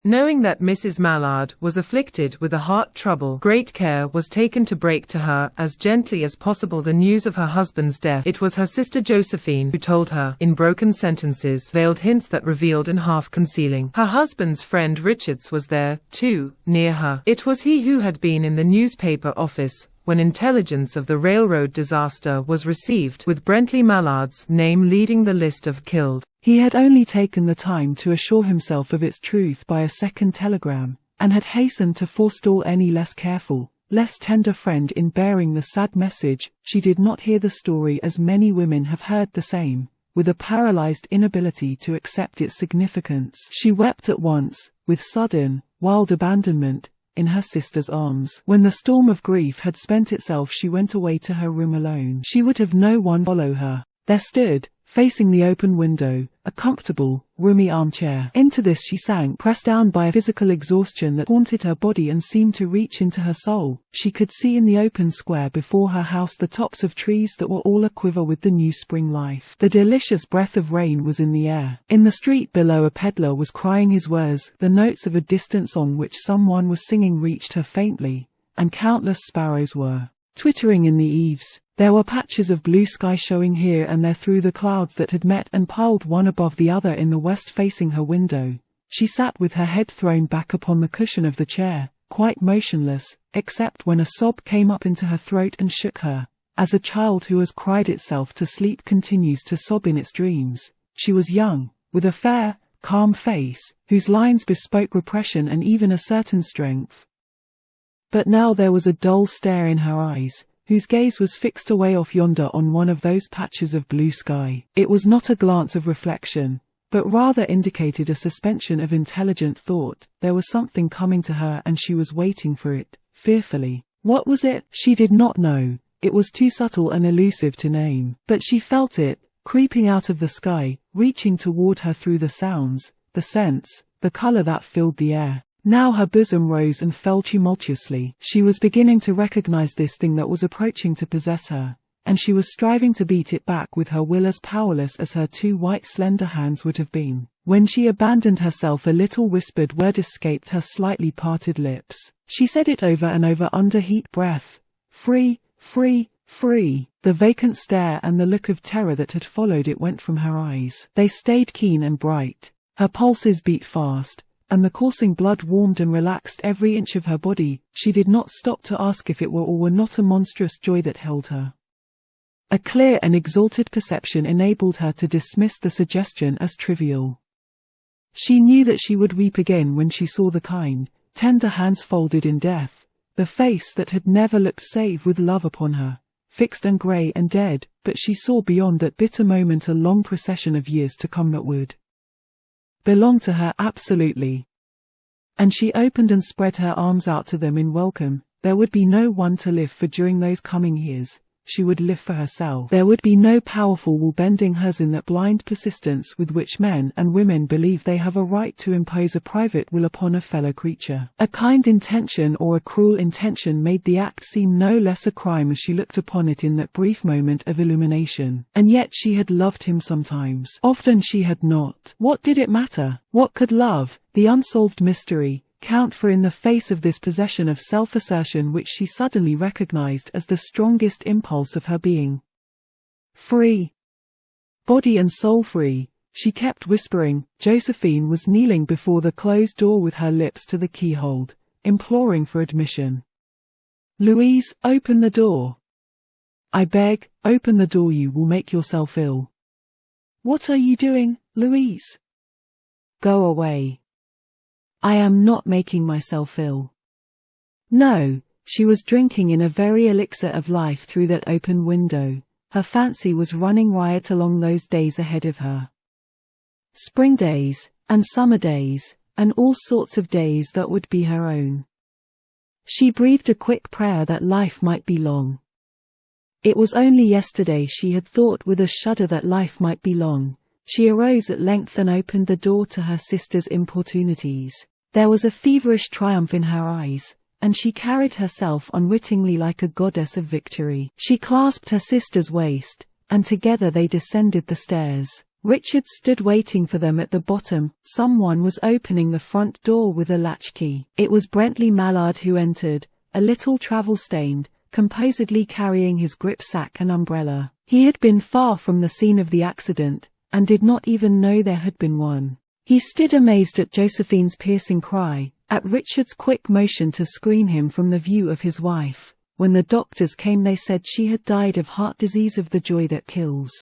Knowing that Mrs. Mallard was afflicted with a heart trouble, great care was taken to break to her as gently as possible the news of her husband's death. It was her sister Josephine who told her, in broken sentences, veiled hints that revealed and half concealing. Her husband's friend Richards was there, too, near her. It was he who had been in the newspaper office when intelligence of the railroad disaster was received, with Brentley Mallard's name leading the list of killed. He had only taken the time to assure himself of its truth by a second telegram, and had hastened to forestall any less careful, less tender friend in bearing the sad message. She did not hear the story as many women have heard the same, with a paralyzed inability to accept its significance. She wept at once, with sudden, wild abandonment, in her sister's arms. When the storm of grief had spent itself, she went away to her room alone. She would have no one follow her. There stood, facing the open window, a comfortable, roomy armchair. Into this she sank, pressed down by a physical exhaustion that haunted her body and seemed to reach into her soul. She could see in the open square before her house the tops of trees that were all aquiver with the new spring life. The delicious breath of rain was in the air. In the street below, a peddler was crying his wares. The notes of a distant song which someone was singing reached her faintly, and countless sparrows were twittering in the eaves. There were patches of blue sky showing here and there through the clouds that had met and piled one above the other in the west facing her window. She sat with her head thrown back upon the cushion of the chair, quite motionless, except when a sob came up into her throat and shook her, as a child who has cried itself to sleep continues to sob in its dreams. She was young, with a fair, calm face, whose lines bespoke repression and even a certain strength. But now there was a dull stare in her eyes, whose gaze was fixed away off yonder on one of those patches of blue sky. It was not a glance of reflection, but rather indicated a suspension of intelligent thought. There was something coming to her and she was waiting for it, fearfully. What was it? She did not know. It was too subtle and elusive to name. But she felt it, creeping out of the sky, reaching toward her through the sounds, the scents, the color that filled the air. Now her bosom rose and fell tumultuously. She was beginning to recognize this thing that was approaching to possess her, and she was striving to beat it back with her will, as powerless as her two white slender hands would have been. When she abandoned herself, a little whispered word escaped her slightly parted lips. She said it over and over under heat breath. Free, free, free. The vacant stare and the look of terror that had followed it went from her eyes. They stayed keen and bright. Her pulses beat fast, and the coursing blood warmed and relaxed every inch of her body. She did not stop to ask if it were or were not a monstrous joy that held her. A clear and exalted perception enabled her to dismiss the suggestion as trivial. She knew that she would weep again when she saw the kind, tender hands folded in death, the face that had never looked save with love upon her, fixed and grey and dead, but she saw beyond that bitter moment a long procession of years to come that would belong to her absolutely. And she opened and spread her arms out to them in welcome. There would be no one to live for during those coming years. She would live for herself. There would be no powerful will bending hers in that blind persistence with which men and women believe they have a right to impose a private will upon a fellow creature. A kind intention or a cruel intention made the act seem no less a crime as she looked upon it in that brief moment of illumination. And yet she had loved him sometimes. Often she had not. What did it matter? What could love, the unsolved mystery, count for in the face of this possession of self-assertion which she suddenly recognized as the strongest impulse of her being? Free. Body and soul free, she kept whispering. Josephine was kneeling before the closed door with her lips to the keyhole, imploring for admission. Louise, open the door. I beg, open the door, you will make yourself ill. What are you doing, Louise? Go away. I am not making myself ill. No, she was drinking in a very elixir of life through that open window. Her fancy was running riot along those days ahead of her. Spring days, and summer days, and all sorts of days that would be her own. She breathed a quick prayer that life might be long. It was only yesterday she had thought with a shudder that life might be long. She arose at length and opened the door to her sister's importunities. There was a feverish triumph in her eyes, and she carried herself unwittingly like a goddess of victory. She clasped her sister's waist, and together they descended the stairs. Richard stood waiting for them at the bottom. Someone was opening the front door with a latchkey. It was Bentley Mallard who entered, a little travel-stained, composedly carrying his gripsack and umbrella. He had been far from the scene of the accident, and did not even know there had been one. He stood amazed at Josephine's piercing cry, at Richard's quick motion to screen him from the view of his wife. When the doctors came, they said she had died of heart disease, of the joy that kills.